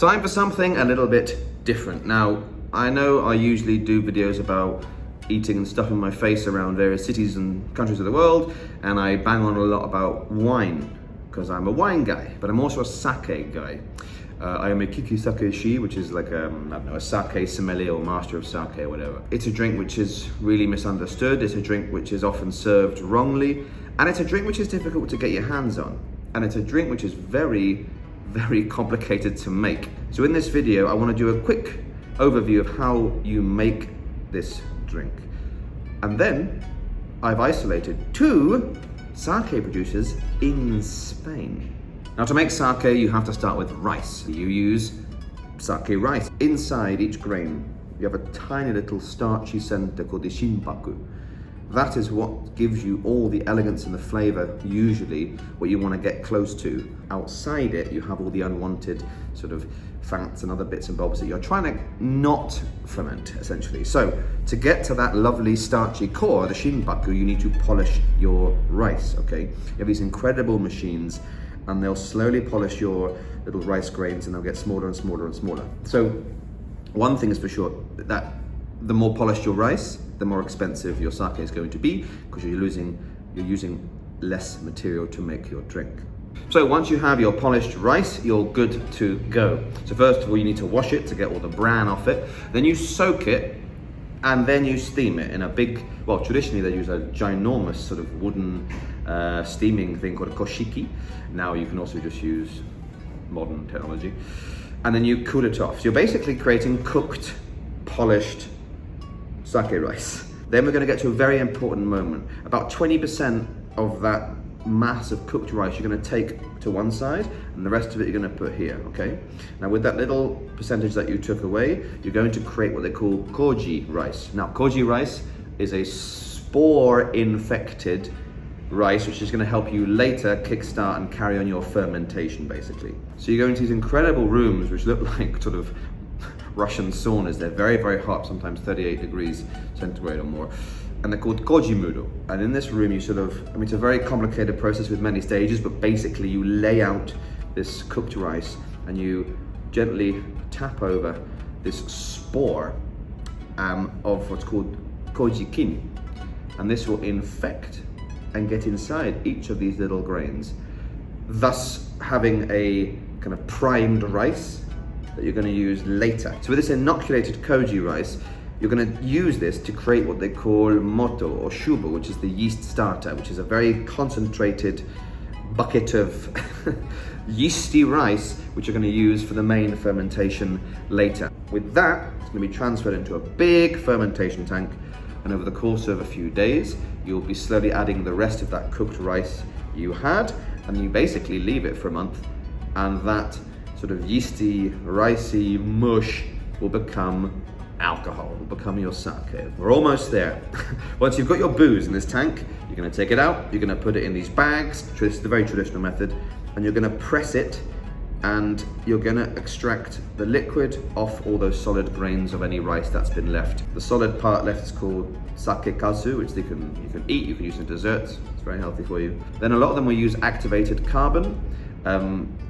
Time for something a little bit different. Now, I know I usually do videos about eating and stuffing my face around various cities and countries of the world, and I bang on a lot about wine, because I'm a wine guy, but I'm also a sake guy. I am a kiki sakeshi, which is like I don't know, a sake sommelier or master of sake or whatever. It's a drink which is really misunderstood, it's a drink which is often served wrongly, and it's a drink which is difficult to get your hands on. And it's a drink which is very, very complicated to make. So in this video, I want to do a quick overview of how you make this drink. And then I've isolated 2 sake producers in Spain. Now, to make sake, you have to start with rice. You use sake rice. Inside each grain, you have a tiny little starchy center called the shinpaku. That is what gives you all the elegance and the flavor, usually, what you want to get close to. Outside it, you have all the unwanted sort of fats and other bits and bobs that you're trying to not ferment, essentially. So, to get to that lovely starchy core, the shinpaku, you need to polish your rice, okay? You have these incredible machines, and they'll slowly polish your little rice grains, and they'll get smaller and smaller and smaller. So, one thing is for sure, that the more polished your rice, the more expensive your sake is going to be, because you're using less material to make your drink. So once you have your polished rice, you're good to go. So first of all, you need to wash it to get all the bran off it. Then you soak it, and then you steam it in a big, well, traditionally they use a ginormous sort of wooden steaming thing called a koshiki. Now you can also just use modern technology. And then you cool it off. So you're basically creating cooked, polished sake rice. Then we're going to get to a very important moment. About 20% of that mass of cooked rice you're going to take to one side, and the rest of it you're going to put here, okay? Now with that little percentage that you took away, you're going to create what they call koji rice. Now koji rice is a spore-infected rice, which is going to help you later kickstart and carry on your fermentation, basically. So you go into these incredible rooms which look like sort of Russian saunas. They're very, very hot, sometimes 38 degrees centigrade or more. And they're called kojimuro. And in this room, you sort of, I mean, it's a very complicated process with many stages, but basically you lay out this cooked rice and you gently tap over this spore of what's called kojikin. And this will infect and get inside each of these little grains, thus having a kind of primed rice that you're going to use later. So with this inoculated koji rice, you're going to use this to create what they call moto or shubo, which is the yeast starter, which is a very concentrated bucket of yeasty rice, which you're going to use for the main fermentation later. With that, it's going to be transferred into a big fermentation tank, and over the course of a few days, you'll be slowly adding the rest of that cooked rice you had, and you basically leave it for a month, and that sort of yeasty, ricey mush will become alcohol, will become your sake. We're almost there. Once you've got your booze in this tank, you're going to take it out, you're going to put it in these bags, this is the very traditional method, and you're going to press it, and you're going to extract the liquid off all those solid grains of any rice that's been left. The solid part left is called sake kasu, which you can eat, you can use in desserts, it's very healthy for you. Then a lot of them will use activated carbon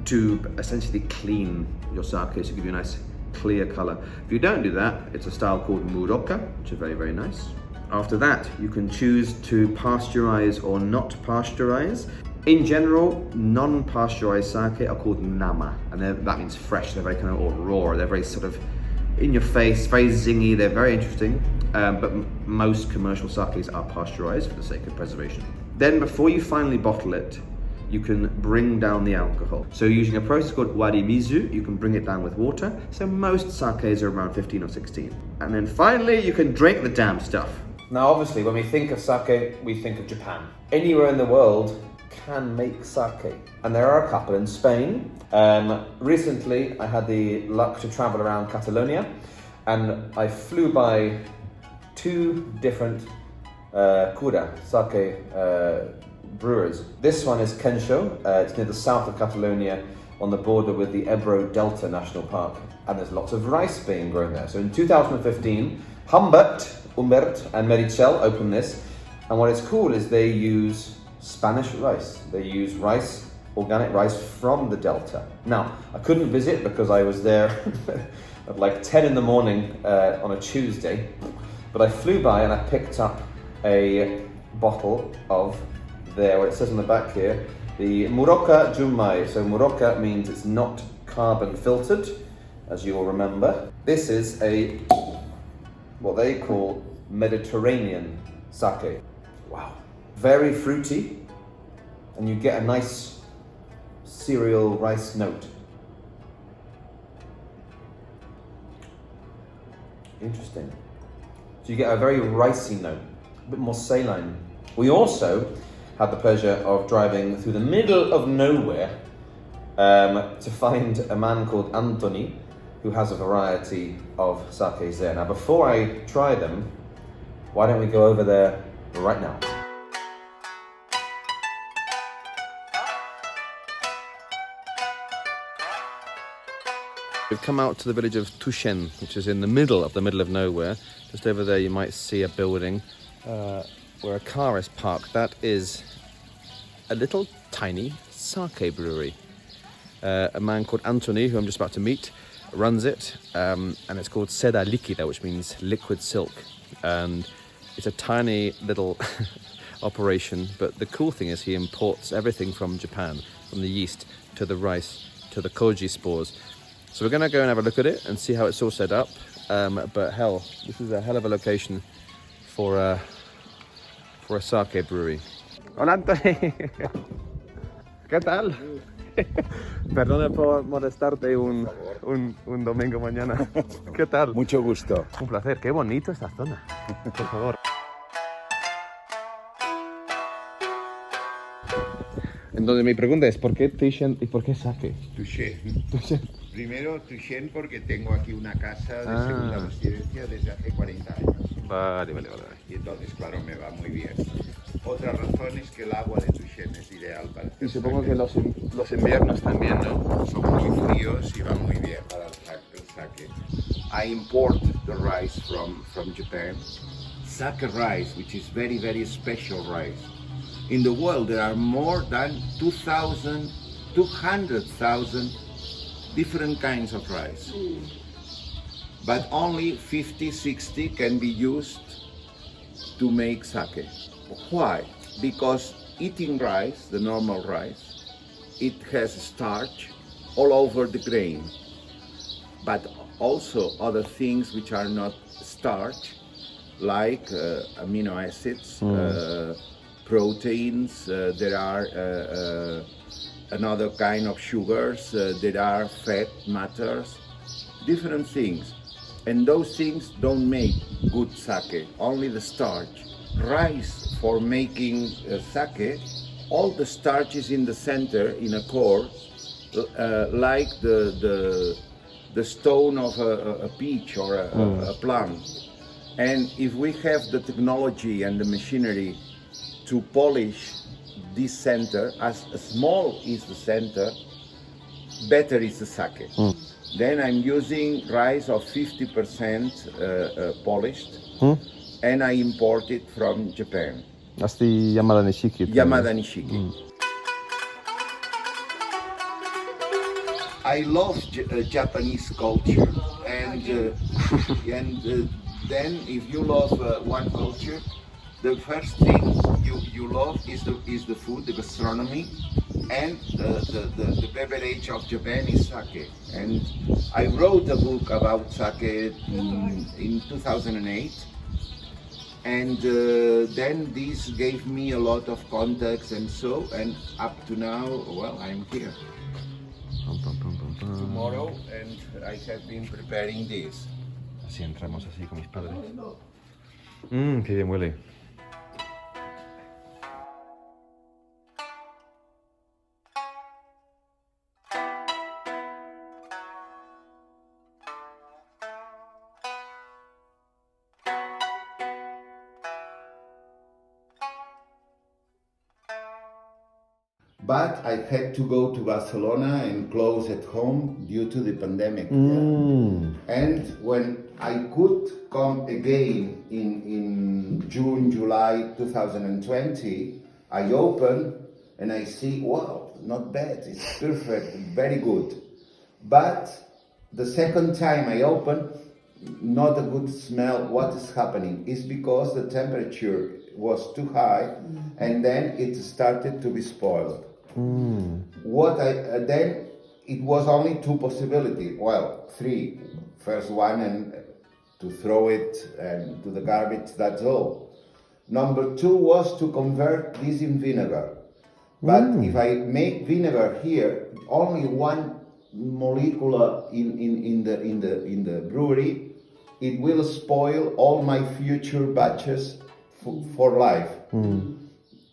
to essentially clean your sake, to give you a nice clear color. If you don't do that, it's a style called muroka, which is very, very nice. After that, you can choose to pasteurize or not pasteurize. In general, non-pasteurized sake are called nama, and that means fresh. They're very kind of, or raw. They're very sort of in your face, very zingy. They're very interesting, but most commercial sakes are pasteurized for the sake of preservation. Then before you finally bottle it, you can bring down the alcohol. So using a process called warimizu, you can bring it down with water. So most sakes are around 15 or 16. And then finally, you can drink the damn stuff. Now, obviously, when we think of sake, we think of Japan. Anywhere in the world can make sake. And there are a couple in Spain. Recently, I had the luck to travel around Catalonia, and I flew by 2 different sake brewers. This one is Kensho. It's near the south of Catalonia on the border with the Ebro Delta National Park, and there's lots of rice being grown there. So in 2015, Humbert and Merichel opened this, and what is cool is they use Spanish rice. They use rice organic rice from the Delta. Now, I couldn't visit because I was there at like 10 in the morning on a Tuesday, but I flew by and I picked up a bottle of where it says on the back here, the Muroka Jumai. So Muroka means it's not carbon filtered, as you will remember. This is what they call Mediterranean sake. Wow. Very fruity, and you get a nice cereal rice note. Interesting. So you get a very ricey note, a bit more saline. We also had the pleasure of driving through the middle of nowhere to find a man called Anthony, who has a variety of sakes there. Now, before I try them, why don't we go over there right now? We've come out to the village of Tuixent, which is in the middle of nowhere. Just over there you might see a building where a car is parked. That is a little tiny sake brewery. A man called Anthony, who I'm just about to meet, runs it, and it's called Seda Liquida, which means liquid silk. And it's a tiny little operation, but the cool thing is he imports everything from Japan, from the yeast to the rice to the koji spores. So we're gonna go and have a look at it and see how it's all set up. But hell, this is a hell of a location for a sake brewery. Hola Anthony. ¿Qué tal? Perdona por molestarte un domingo mañana. ¿Qué tal? Mucho gusto. Un placer. Qué bonito esta zona. Por favor. Entonces mi pregunta es, ¿por qué Tuixent y por qué sake? Tuixent. Primero Tuixent porque tengo aquí una casa de segunda residencia desde hace 40 años. Vale. Y entonces, claro, me va muy bien. Otra razón es que el agua de Tuixent es ideal para hacer Y supongo sake. que los inviernos también, ¿no? Son muy fríos y va muy bien para el sake. I import the rice from Japan. Sake rice, which is very, very special rice. In the world, there are more than 200,000 different kinds of rice. But only 50, 60 can be used to make sake. Why? Because eating rice, the normal rice, it has starch all over the grain. But also other things which are not starch, like amino acids, proteins, there are another kind of sugars, there are fat matters, different things. And those things don't make good sake, only the starch. Rice, for making sake, all the starch is in the center, in a core, like the stone of a peach or a plum. And if we have the technology and the machinery to polish this center, as small is the center, better is the sake. Then I'm using rice of 50% polished, and I import it from Japan. That's the Yamada Nishiki. Yamada Nishiki. I love Japanese culture, and then if you love one culture, the first thing you love is the food, the gastronomy, and the beverage of Japan is sake. And I wrote a book about sake in 2008, and then this gave me a lot of context, and up to now, well, I'm here. Tomorrow, and I have been preparing this. Así entramos así con mis padres. Qué bien huele. But I had to go to Barcelona and close at home due to the pandemic. And when I could come again in June, July 2020, I opened and I see, wow, not bad, it's perfect, very good. But the second time I open, not a good smell. What is happening? It's because the temperature was too high, and then it started to be spoiled. What I then it was only two possibilities. Well, three. First one, and to throw it and to the garbage. That's all. Number two was to convert this in vinegar. But if I make vinegar here, only one molecule in the brewery, it will spoil all my future batches for life.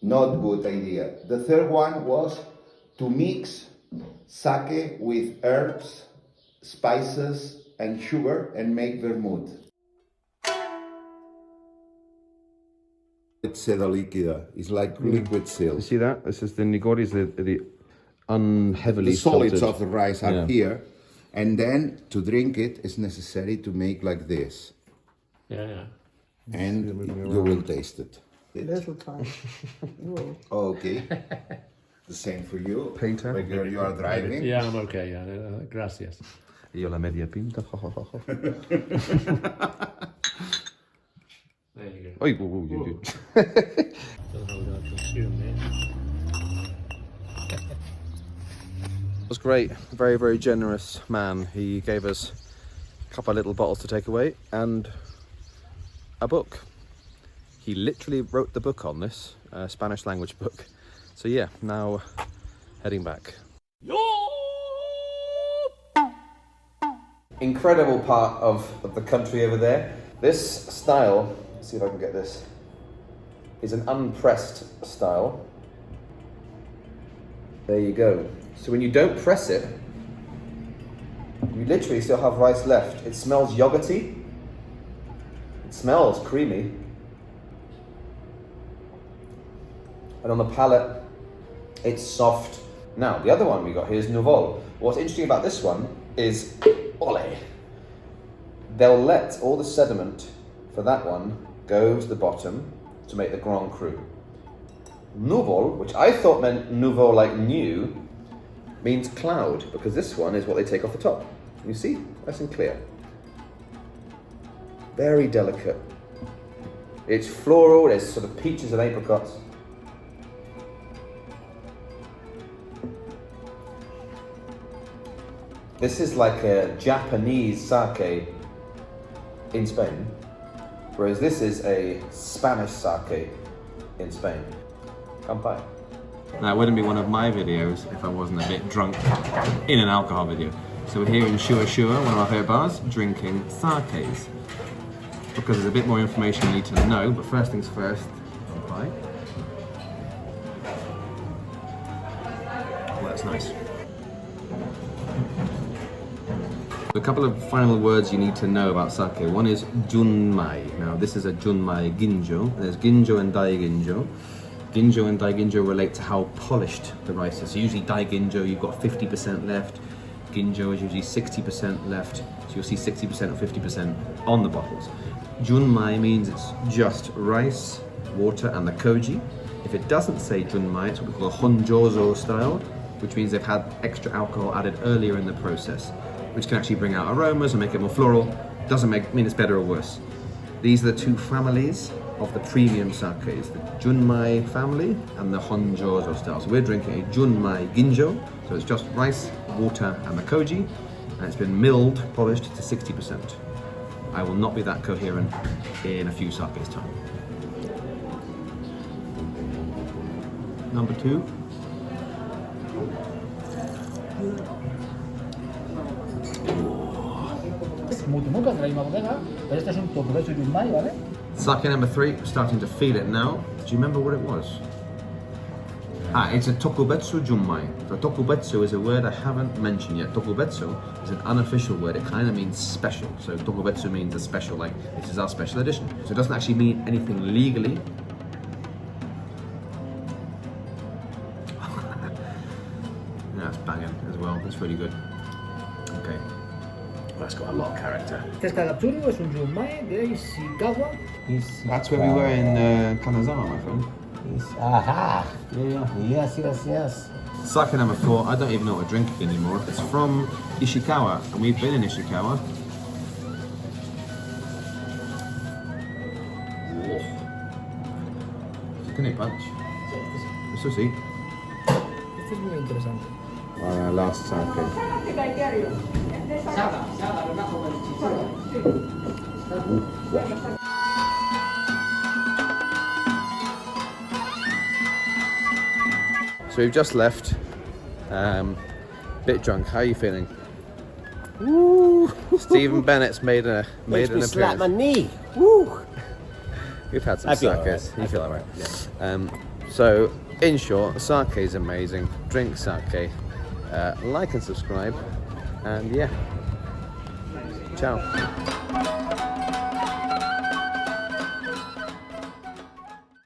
Not good idea. The third one was to mix sake with herbs, spices, and sugar and make vermouth. It's Seda Liquida. It's like liquid silk. You see that? This is the nigori, the unheavily The solids filtered. of the rice are here, and then to drink it is necessary to make like this. Yeah. And you will taste it. Little time. Okay. The same for you. Peter. Like you are driving. Yeah, I'm okay. Yeah, gracias. Io la media pinta. There you go. Oi, Don't know how we're going to consume this. It was great. Very, very generous man. He gave us a couple of little bottles to take away and a book. He literally wrote the book on this, Spanish language book. So yeah, now heading back. Incredible part of the country over there. This style, let's see if I can get this, is an unpressed style. There you go. So when you don't press it, you literally still have rice left. It smells yogurty. It smells creamy. And on the palate, it's soft. Now, the other one we got here is Nouveau. What's interesting about this one is, ole. They'll let all the sediment for that one go to the bottom to make the Grand Cru. Nouveau, which I thought meant nouveau like new, means cloud, because this one is what they take off the top. You see, nice and clear. Very delicate. It's floral, there's sort of peaches and apricots. This is like a Japanese sake in Spain, whereas this is a Spanish sake in Spain. Kampai. That wouldn't be one of my videos if I wasn't a bit drunk in an alcohol video. So we're here in Shua Shua, one of our favourite bars, drinking sakes. Because there's a bit more information you need to know, but first things first, kampai. Well, that's nice. A couple of final words you need to know about sake. One is junmai. Now this is a junmai ginjo. There's ginjo and dai ginjo. Ginjo and dai ginjo relate to how polished the rice is. So usually dai ginjo, you've got 50% left. Ginjo is usually 60% left. So you'll see 60% or 50% on the bottles. Junmai means it's just rice, water, and the koji. If it doesn't say junmai, it's what we call a honjozo style, which means they've had extra alcohol added earlier in the process, which can actually bring out aromas and make it more floral. Doesn't mean it's better or worse. These are the two families of the premium sakes, the Junmai family and the Honjozo style. So we're drinking a Junmai Ginjo, so it's just rice, water and the koji, and it's been milled, polished to 60%. I will not be that coherent in a few sakes time. Number two. Mucho, de la misma bodega, pero este es un tokuretsu junmai, ¿vale? Sake number three, starting to feel it now. Do you remember what it was? It's a tokubetsu junmai. So tokubetsu is a word I haven't mentioned yet. Tokubetsu is an unofficial word. It kind of means special. So tokubetsu means a special, like this is our special edition. So it doesn't actually mean anything legally. Yeah, it's banging as well. It's really good. Okay. That's got a lot of character. Este Kagatsuru es un junmai de Ishikawa. That's where we were in Kanazawa, my friend. Aha! Yeah, yes, yes, yes. Sake number 4, I don't even know what we're drinking anymore. It's from Ishikawa, and we've been in Ishikawa. Tiene punch. Eso sí. Esto es muy interesante. Our last sake. Sada, ¿verdad? Como el chicharrón. So we've just left. Bit drunk. How are you feeling? Woo! Stephen Bennett's made an Makes me slap my appearance. knee. Woo! We've had some I feel sakes. alright. You feel alright. So in short, sake is amazing. Drink sake. Like and subscribe. And yeah. Ciao.